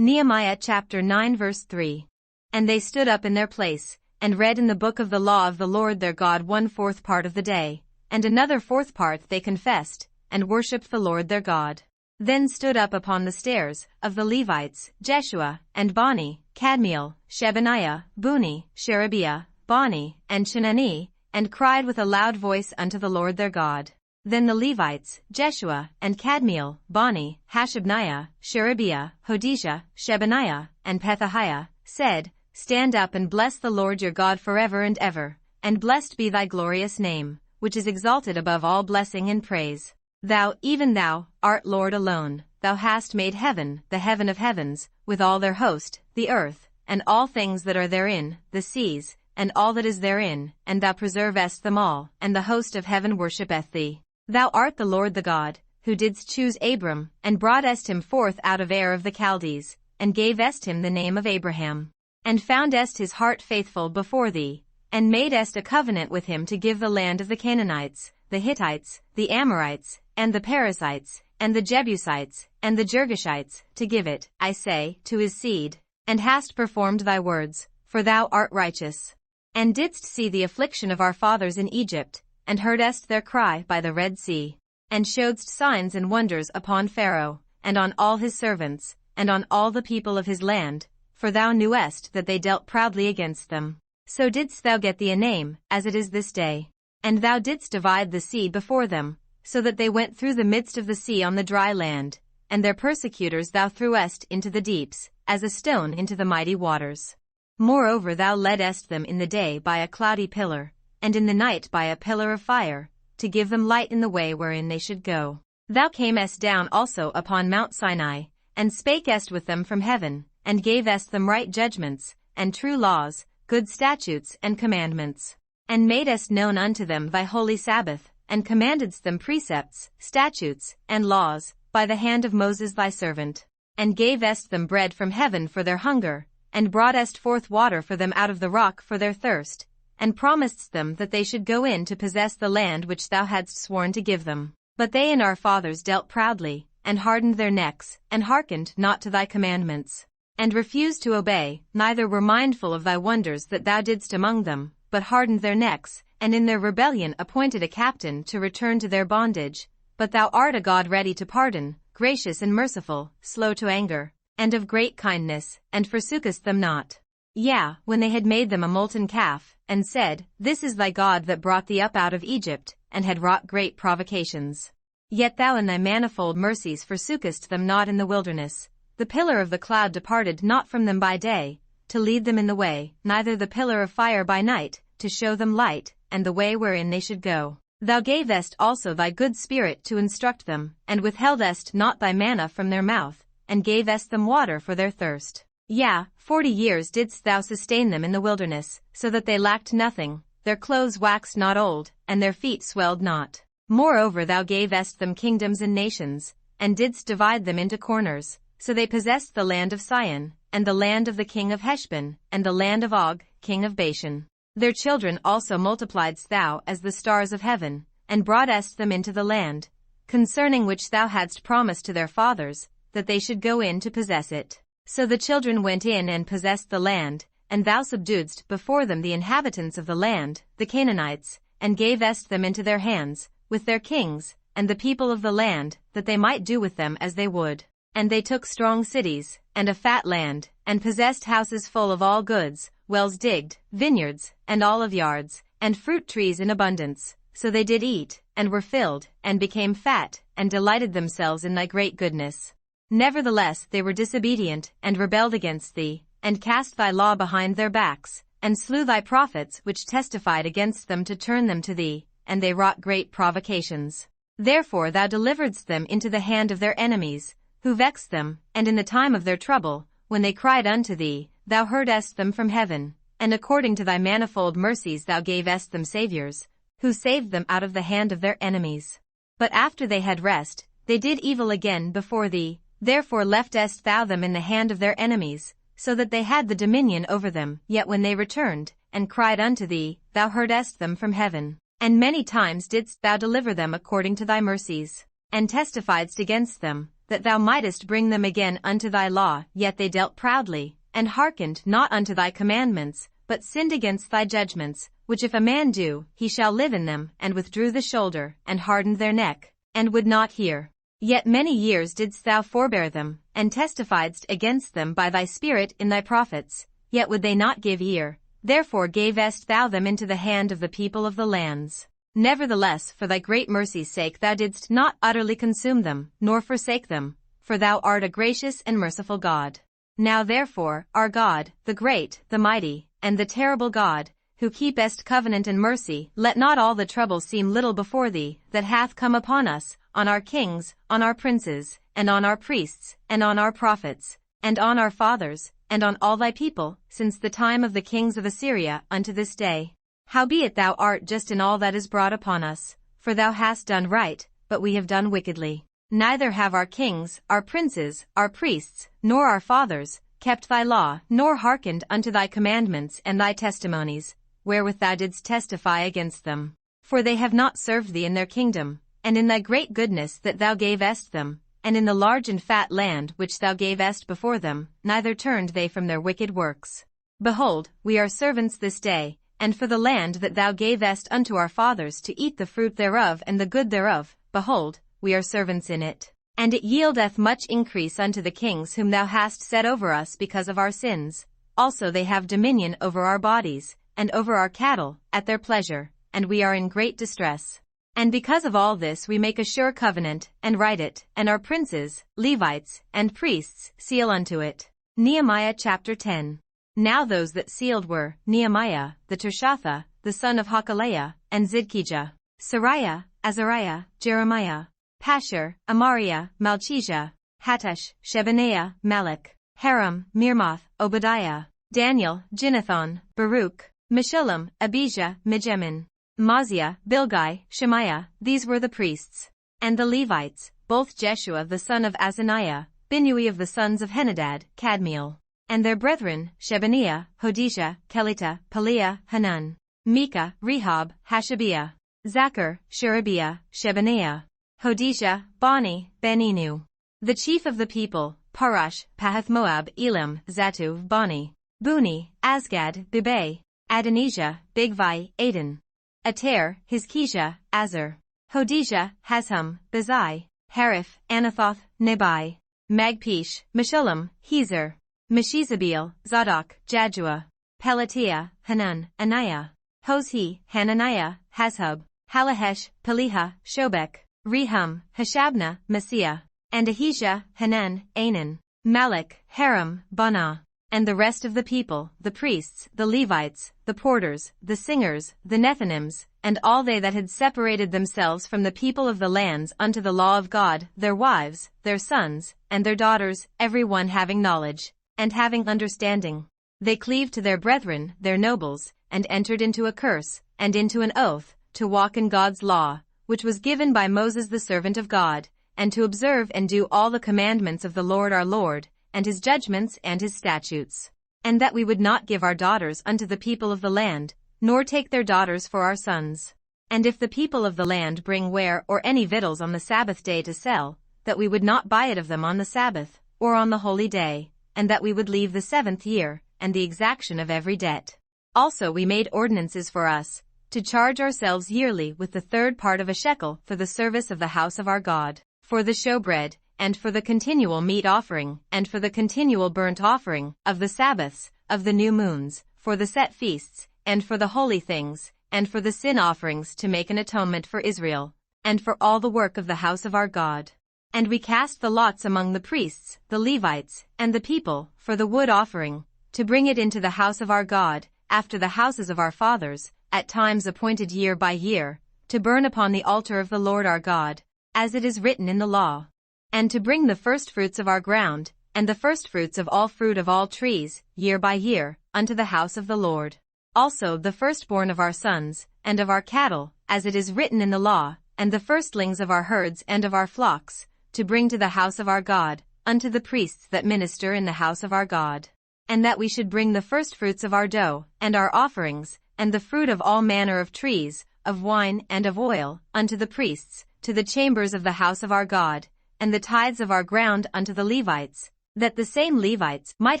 Nehemiah chapter 9 verse 3. And they stood up in their place, and read in the book of the law of the Lord their God 1/4 part of the day, and another 4th part they confessed, and worshipped the Lord their God. Then stood up upon the stairs, of the Levites, Jeshua, and Bani, Kadmiel, Shebaniah, Buni, Sherebiah, Bani, and Chenani, and cried with a loud voice unto the Lord their God. Then the Levites, Jeshua, and Kadmiel, Bani, Hashabniah, Sherebiah, Hodijah, Shebaniah, and Pethahiah, said, Stand up and bless the Lord your God forever and ever, and blessed be thy glorious name, which is exalted above all blessing and praise. Thou, even thou, art Lord alone. Thou hast made heaven, the heaven of heavens, with all their host, the earth, and all things that are therein, the seas, and all that is therein, and thou preservest them all, and the host of heaven worshippeth thee. Thou art the Lord the God, who didst choose Abram, and broughtest him forth out of Ur of the Chaldees, and gavest him the name of Abraham, and foundest his heart faithful before thee, and madest a covenant with him to give the land of the Canaanites, the Hittites, the Amorites, and the Perizzites, and the Jebusites, and the Girgashites, to give it, I say, to his seed, and hast performed thy words, for thou art righteous, and didst see the affliction of our fathers in Egypt, and heardest their cry by the Red Sea, and showedst signs and wonders upon Pharaoh, and on all his servants, and on all the people of his land, for thou knewest that they dealt proudly against them. So didst thou get thee a name, as it is this day. And thou didst divide the sea before them, so that they went through the midst of the sea on the dry land, and their persecutors thou threwest into the deeps, as a stone into the mighty waters. Moreover thou leddest them in the day by a cloudy pillar, and in the night by a pillar of fire, to give them light in the way wherein they should go. Thou camest down also upon Mount Sinai, and spakest with them from heaven, and gavest them right judgments, and true laws, good statutes and commandments, and madest known unto them thy holy Sabbath, and commandedst them precepts, statutes, and laws, by the hand of Moses thy servant, and gavest them bread from heaven for their hunger, and broughtest forth water for them out of the rock for their thirst, and promisedst them that they should go in to possess the land which thou hadst sworn to give them. But they and our fathers dealt proudly, and hardened their necks, and hearkened not to thy commandments, and refused to obey, neither were mindful of thy wonders that thou didst among them, but hardened their necks, and in their rebellion appointed a captain to return to their bondage. But thou art a God ready to pardon, gracious and merciful, slow to anger, and of great kindness, and forsookest them not. Yea, when they had made them a molten calf, and said, This is thy God that brought thee up out of Egypt, and had wrought great provocations. Yet thou in thy manifold mercies forsookest them not in the wilderness. The pillar of the cloud departed not from them by day, to lead them in the way, neither the pillar of fire by night, to show them light, and the way wherein they should go. Thou gavest also thy good spirit to instruct them, and withheldest not thy manna from their mouth, and gavest them water for their thirst. Yea, 40 years didst thou sustain them in the wilderness, so that they lacked nothing, their clothes waxed not old, and their feet swelled not. Moreover thou gavest them kingdoms and nations, and didst divide them into corners, so they possessed the land of Sion, and the land of the king of Heshbon, and the land of Og, king of Bashan. Their children also multipliedst thou as the stars of heaven, and broughtest them into the land, concerning which thou hadst promised to their fathers, that they should go in to possess it. So the children went in and possessed the land, and thou subduedst before them the inhabitants of the land, the Canaanites, and gavest them into their hands, with their kings, and the people of the land, that they might do with them as they would. And they took strong cities, and a fat land, and possessed houses full of all goods, wells digged, vineyards, and olive yards, and fruit trees in abundance. So they did eat, and were filled, and became fat, and delighted themselves in thy great goodness. Nevertheless they were disobedient, and rebelled against thee, and cast thy law behind their backs, and slew thy prophets which testified against them to turn them to thee, and they wrought great provocations. Therefore thou deliveredst them into the hand of their enemies, who vexed them, and in the time of their trouble, when they cried unto thee, thou heardest them from heaven, and according to thy manifold mercies thou gavest them saviors, who saved them out of the hand of their enemies. But after they had rest, they did evil again before thee, therefore leftest thou them in the hand of their enemies, so that they had the dominion over them. Yet when they returned, and cried unto thee, thou heardest them from heaven, and many times didst thou deliver them according to thy mercies, and testifiedst against them, that thou mightest bring them again unto thy law, yet they dealt proudly, and hearkened not unto thy commandments, but sinned against thy judgments, which if a man do, he shall live in them, and withdrew the shoulder, and hardened their neck, and would not hear. Yet many years didst thou forbear them, and testifiedst against them by thy Spirit in thy prophets, yet would they not give ear, therefore gavest thou them into the hand of the people of the lands. Nevertheless for thy great mercy's sake thou didst not utterly consume them, nor forsake them, for thou art a gracious and merciful God. Now therefore, our God, the great, the mighty, and the terrible God, who keepest covenant and mercy, let not all the trouble seem little before thee, that hath come upon us, on our kings, on our princes, and on our priests, and on our prophets, and on our fathers, and on all thy people, since the time of the kings of Assyria unto this day. Howbeit thou art just in all that is brought upon us, for thou hast done right, but we have done wickedly. Neither have our kings, our princes, our priests, nor our fathers, kept thy law, nor hearkened unto thy commandments and thy testimonies, wherewith thou didst testify against them. For they have not served thee in their kingdom, and in thy great goodness that thou gavest them, and in the large and fat land which thou gavest before them, neither turned they from their wicked works. Behold, we are servants this day, and for the land that thou gavest unto our fathers to eat the fruit thereof and the good thereof, behold, we are servants in it. And it yieldeth much increase unto the kings whom thou hast set over us because of our sins. Also they have dominion over our bodies, and over our cattle, at their pleasure, and we are in great distress. And because of all this we make a sure covenant, and write it, and our princes, Levites, and priests, seal unto it. Nehemiah chapter 10. Now those that sealed were, Nehemiah, the Tirshatha, the son of Hakaliah, and Zidkijah, Sariah, Azariah, Jeremiah, Pashur, Amariah, Malchijah, Hattush, Shebaniah, Malach, Haram, Mirmoth, Obadiah, Daniel, Ginnethon, Baruch, Meshullam, Abijah, Mijamin, Maaziah, Bilgai, Shemaiah, these were the priests. And the Levites, both Jeshua the son of Azaniah, Binnui of the sons of Henadad, Kadmiel, and their brethren, Shebaniah, Hodijah, Kelita, Peliah, Hanan, Micah, Rehob, Hashabiah, Zachar, Sherebiah, Shebaniah, Hodijah, Bani, Beninu. The chief of the people, Parash, Pahath-Moab, Elam, Zatuv, Bani, Buni, Asgad, Bibay, Adonijah, Bigvai, Aden, Ater, Hizkijah, Azar, Hodijah, Hazhum, Bezai, Hariph, Anathoth, Nebai, Magpish, Meshullam, Hezer, Meshizabeel, Zadok, Jadua, Pelatiah, Hanan, Anaiah, Hozhi, Hananiah, Hazhub, Halahesh, Peliha, Shobek, Rehum, Hashabnah, Messiah, and Ahijah, Hanan, Anan, Malach, Haram, Banah, and the rest of the people, the priests, the Levites, the porters, the singers, the Nethinims, and all they that had separated themselves from the people of the lands unto the law of God, their wives, their sons, and their daughters, every one having knowledge, and having understanding. They cleaved to their brethren, their nobles, and entered into a curse, and into an oath, to walk in God's law, which was given by Moses the servant of God, and to observe and do all the commandments of the Lord our Lord, and his judgments and his statutes. And that we would not give our daughters unto the people of the land, nor take their daughters for our sons. And if the people of the land bring ware or any victuals on the Sabbath day to sell, that we would not buy it of them on the Sabbath, or on the holy day, and that we would leave the 7th year, and the exaction of every debt. Also we made ordinances for us, to charge ourselves yearly with the 3rd part of a shekel for the service of the house of our God, for the showbread, and for the continual meat offering, and for the continual burnt offering, of the Sabbaths, of the new moons, for the set feasts, and for the holy things, and for the sin offerings to make an atonement for Israel, and for all the work of the house of our God. And we cast the lots among the priests, the Levites, and the people, for the wood offering, to bring it into the house of our God, after the houses of our fathers, at times appointed year by year, to burn upon the altar of the Lord our God, as it is written in the law. And to bring the firstfruits of our ground, and the firstfruits of all fruit of all trees, year by year, unto the house of the Lord. Also the firstborn of our sons, and of our cattle, as it is written in the law, and the firstlings of our herds and of our flocks, to bring to the house of our God, unto the priests that minister in the house of our God. And that we should bring the firstfruits of our dough, and our offerings, and the fruit of all manner of trees, of wine and of oil, unto the priests, to the chambers of the house of our God, and the tithes of our ground unto the Levites, that the same Levites might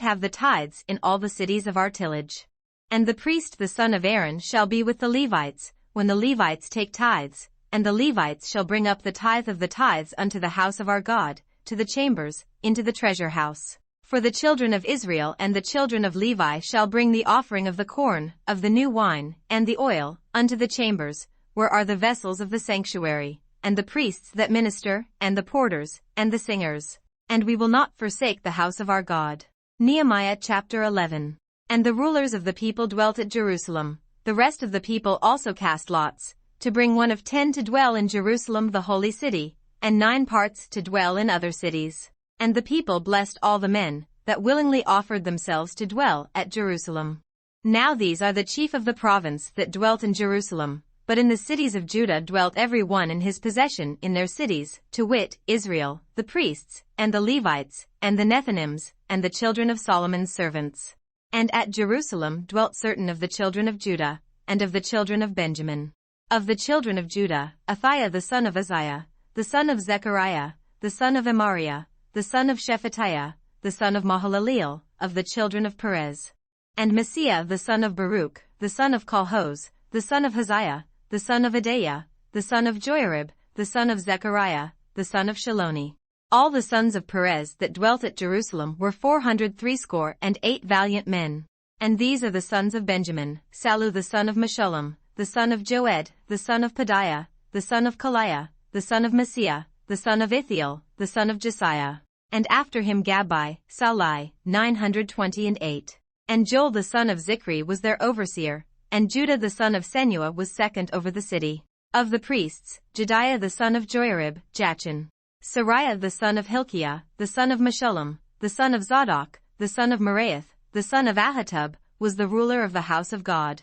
have the tithes in all the cities of our tillage. And the priest the son of Aaron shall be with the Levites, when the Levites take tithes, and the Levites shall bring up the tithe of the tithes unto the house of our God, to the chambers, into the treasure house. For the children of Israel and the children of Levi shall bring the offering of the corn, of the new wine, and the oil, unto the chambers, where are the vessels of the sanctuary, and the priests that minister, and the porters, and the singers. And we will not forsake the house of our God. Nehemiah chapter 11. And the rulers of the people dwelt at Jerusalem. The rest of the people also cast lots, to bring 1 of 10 to dwell in Jerusalem the holy city, and 9 parts to dwell in other cities. And the people blessed all the men that willingly offered themselves to dwell at Jerusalem. Now these are the chief of the province that dwelt in Jerusalem, but in the cities of Judah dwelt every one in his possession in their cities, to wit, Israel, the priests, and the Levites, and the Nethinims, and the children of Solomon's servants. And at Jerusalem dwelt certain of the children of Judah, and of the children of Benjamin. Of the children of Judah, Athiah the son of Uzziah, the son of Zechariah, the son of Amariah, the son of Shephatiah, the son of Mahalaleel, of the children of Perez. And Messiah the son of Baruch, the son of Kolhoz, the son of Haziah, the son of Adaiah, the son of Joiarib, the son of Zechariah, the son of Shiloni. All the sons of Perez that dwelt at Jerusalem were 468 valiant men. And these are the sons of Benjamin, Sallu the son of Meshullam, the son of Joed, the son of Pedaiah, the son of Kaliah, the son of Messiah, the son of Ithiel, the son of Josiah. And after him Gabbai, Salai, 928. And Joel the son of Zichri was their overseer, and Judah the son of Senua was second over the city. Of the priests, Jediah the son of Joiarib, Jachin. Sariah the son of Hilkiah, the son of Meshullam, the son of Zadok, the son of Meraioth, the son of Ahitub, was the ruler of the house of God.